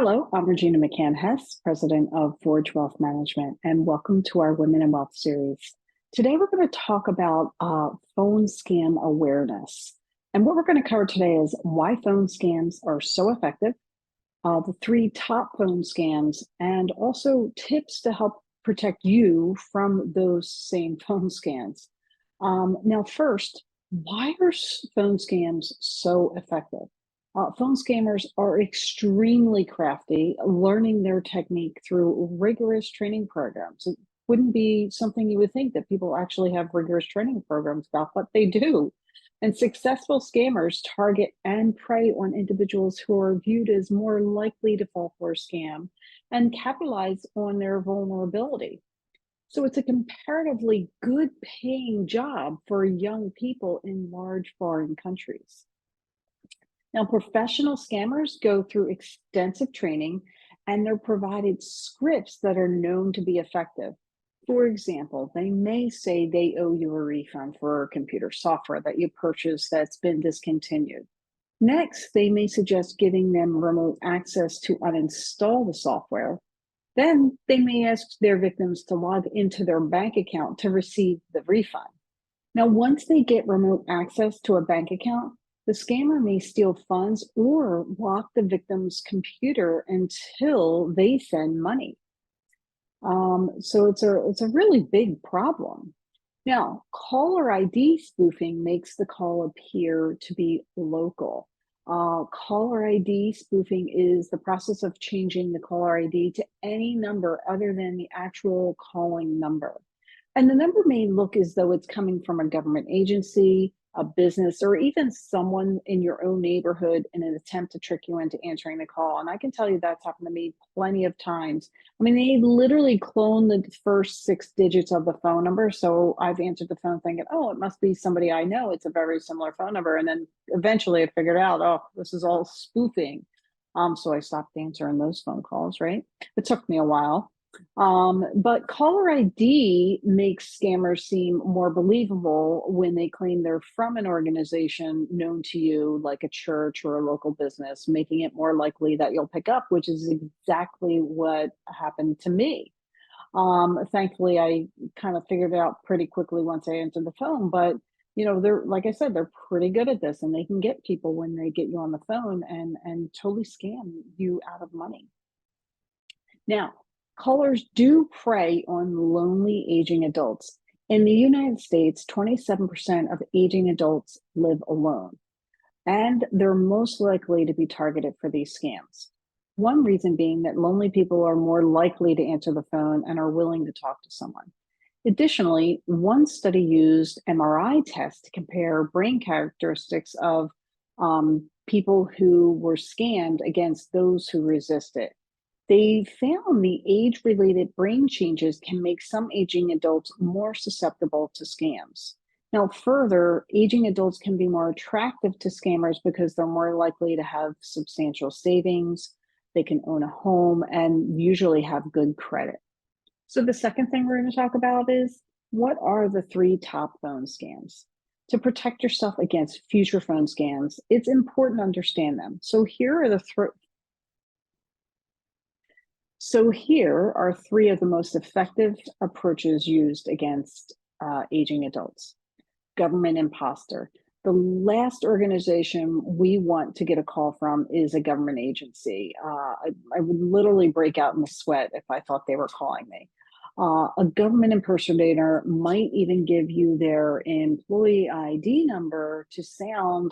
Hello, I'm Regina McCann Hess, president of Forge Wealth Management, and welcome to our Women in Wealth series. Today, we're going to talk about phone scam awareness. And what we're going to cover today is why phone scams are so effective, the three top phone scams, and also tips to help protect you from those same phone scams. Now, first, why are phone scams so effective? Phone scammers are extremely crafty, learning their technique through rigorous training programs. It wouldn't be something you would think that people actually have rigorous training programs about, but they do. And successful scammers target and prey on individuals who are viewed as more likely to fall for a scam and capitalize on their vulnerability. So it's a comparatively good paying job for young people in large foreign countries. Now, professional scammers go through extensive training and they're provided scripts that are known to be effective. For example, they may say they owe you a refund for computer software that you purchased that's been discontinued. Next, they may suggest giving them remote access to uninstall the software. Then they may ask their victims to log into their bank account to receive the refund. Now, once they get remote access to a bank account, the scammer may steal funds or lock the victim's computer until they send money. So it's a really big problem. Now, caller ID spoofing makes the call appear to be local. Caller ID spoofing is the process of changing the caller ID to any number other than the actual calling number. And the number may look as though it's coming from a government agency, a business, or even someone in your own neighborhood in an attempt to trick you into answering the call. And I can tell you that's happened to me plenty of times. I mean, they literally clone the first 6 digits of the phone number. So I've answered the phone thinking, oh, it must be somebody I know. It's a very similar phone number. And then eventually I figured out, oh, this is all spoofing. So I stopped answering those phone calls, right? It took me a while. But caller ID makes scammers seem more believable when they claim they're from an organization known to you, like a church or a local business, making it more likely that you'll pick up, which is exactly what happened to me. Thankfully, I kind of figured it out pretty quickly once I answered the phone, but they're, like I said, they're pretty good at this, and they can get people when they get you on the phone and totally scam you out of money. Now, callers do prey on lonely aging adults. In the United States, 27% of aging adults live alone, and they're most likely to be targeted for these scams. One reason being that lonely people are more likely to answer the phone and are willing to talk to someone. Additionally, one study used MRI tests to compare brain characteristics of people who were scammed against those who resisted. They found the age-related brain changes can make some aging adults more susceptible to scams. Now, further, aging adults can be more attractive to scammers because they're more likely to have substantial savings, they can own a home, and usually have good credit. So the second thing we're going to talk about is, what are the three top phone scams? To protect yourself against future phone scams, it's important to understand them. So here are three of the most effective approaches used against aging adults. Government imposter. The last organization we want to get a call from is a government agency. I would literally break out in a sweat if I thought they were calling me. A government impersonator might even give you their employee ID number to sound,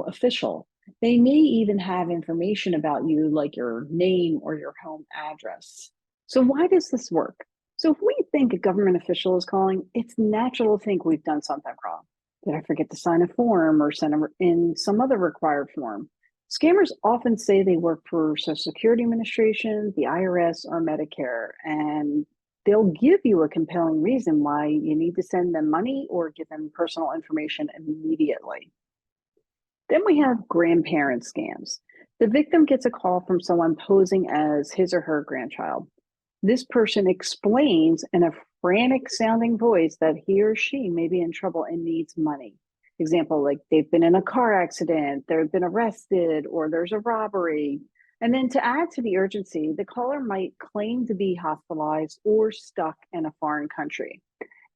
official. They may even have information about you, like your name or your home address. So why does this work? So if we think a government official is calling, it's natural to think we've done something wrong. Did I forget to sign a form or send in some other required form? Scammers often say they work for Social Security Administration, the IRS, or Medicare, and they'll give you a compelling reason why you need to send them money or give them personal information immediately. Then we have grandparent scams. The victim gets a call from someone posing as his or her grandchild. This person explains in a frantic sounding voice that he or she may be in trouble and needs money. Example, like they've been in a car accident, they've been arrested, or there's a robbery. And then to add to the urgency, the caller might claim to be hospitalized or stuck in a foreign country.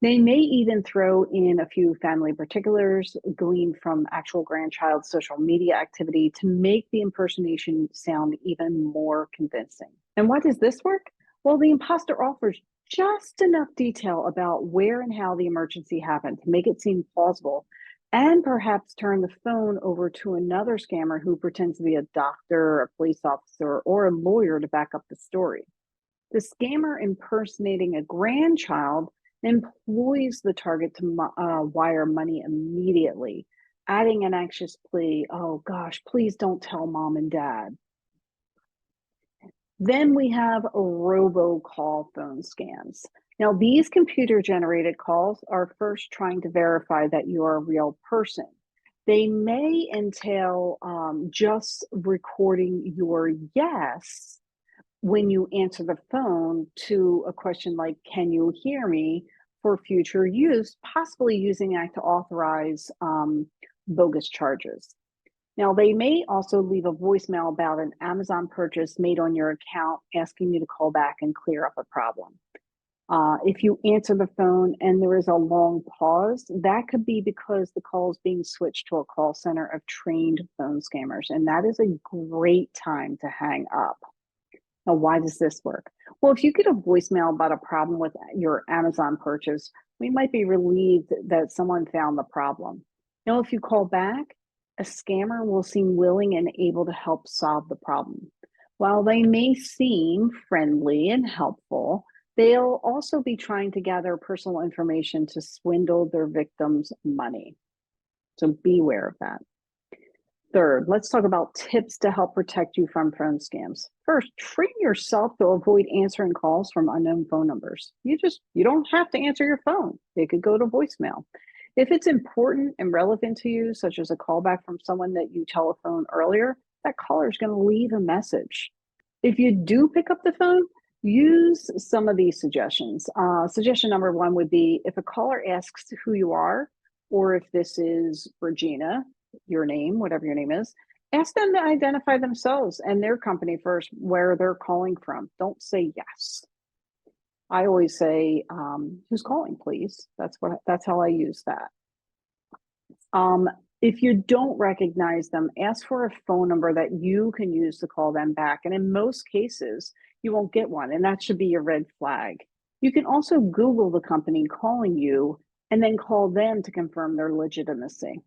They may even throw in a few family particulars gleaned from actual grandchild's social media activity to make the impersonation sound even more convincing. And why does this work? Well, the imposter offers just enough detail about where and how the emergency happened to make it seem plausible, and perhaps turn the phone over to another scammer who pretends to be a doctor, a police officer, or a lawyer to back up the story. The scammer impersonating a grandchild employs the target to wire money immediately, adding an anxious plea, "Oh gosh, please don't tell mom and dad." Then we have robocall phone scams. Now, these computer generated calls are first trying to verify that you're a real person. They may entail just recording your yes when you answer the phone to a question like, "Can you hear me?" for future use, possibly using that to authorize bogus charges. Now, they may also leave a voicemail about an Amazon purchase made on your account, asking you to call back and clear up a problem. If you answer the phone and there is a long pause, that could be because the call is being switched to a call center of trained phone scammers, and that is a great time to hang up. Now, why does this work? Well, if you get a voicemail about a problem with your Amazon purchase, we might be relieved that someone found the problem. Now, if you call back, a scammer will seem willing and able to help solve the problem. While they may seem friendly and helpful, they'll also be trying to gather personal information to swindle their victims' money. So beware of that. Third, let's talk about tips to help protect you from phone scams. First, train yourself to avoid answering calls from unknown phone numbers. You don't have to answer your phone. It could go to voicemail. If it's important and relevant to you, such as a callback from someone that you telephoned earlier, that caller is going to leave a message. If you do pick up the phone, use some of these suggestions. Suggestion number one would be if a caller asks who you are, or if this is Regina, your name, whatever your name is, ask them to identify themselves and their company first, where they're calling from. Don't say yes. I always say, "Who's calling, please?" That's how I use that. If you don't recognize them, ask for a phone number that you can use to call them back. And in most cases, you won't get one, and that should be your red flag. You can also Google the company calling you and then call them to confirm their legitimacy.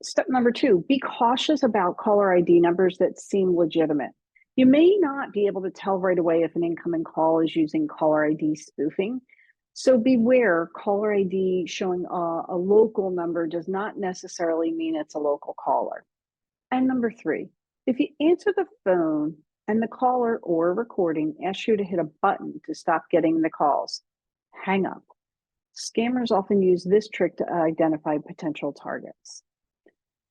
Step number two, be cautious about caller ID numbers that seem legitimate. You may not be able to tell right away if an incoming call is using caller ID spoofing. So beware, caller ID showing a local number does not necessarily mean it's a local caller. And number three, if you answer the phone and the caller or recording asks you to hit a button to stop getting the calls, hang up. Scammers often use this trick to identify potential targets.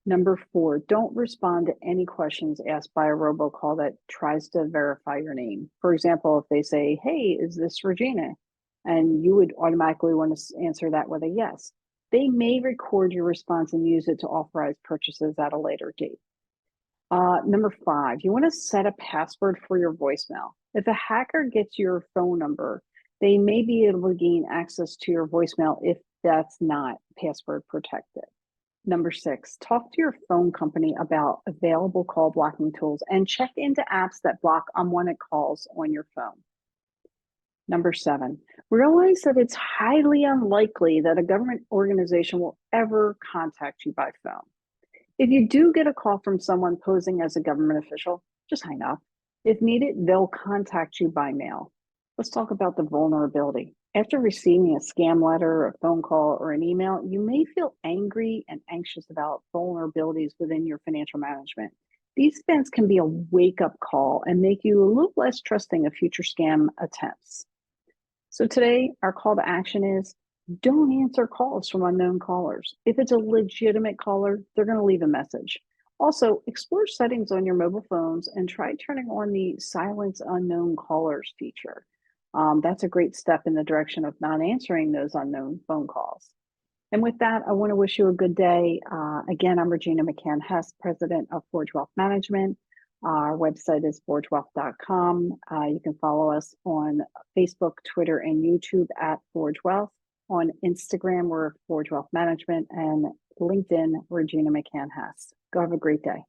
Number four, don't respond to any questions asked by a robocall that tries to verify your name. For example, if they say, "Hey, is this Regina?" And you would automatically want to answer that with a yes. They may record your response and use it to authorize purchases at a later date. Number five, you want to set a password for your voicemail. If a hacker gets your phone number, they may be able to gain access to your voicemail if that's not password protected. Number six, talk to your phone company about available call blocking tools and check into apps that block unwanted calls on your phone. Number seven, realize that it's highly unlikely that a government organization will ever contact you by phone. If you do get a call from someone posing as a government official, just hang up. If needed, they'll contact you by mail. Let's talk about the vulnerability. After receiving a scam letter, a phone call, or an email, you may feel angry and anxious about vulnerabilities within your financial management. These events can be a wake-up call and make you a little less trusting of future scam attempts. So today, our call to action is don't answer calls from unknown callers. If it's a legitimate caller, they're going to leave a message. Also, explore settings on your mobile phones and try turning on the silence unknown callers feature. That's a great step in the direction of not answering those unknown phone calls. And with that, I want to wish you a good day. Again, I'm Regina McCann Hess, president of Forge Wealth Management. Our website is forgewealth.com. You can follow us on Facebook, Twitter, and YouTube at Forge Wealth. On Instagram, we're Forge Wealth Management, and LinkedIn, Regina McCann Hess. Go have a great day.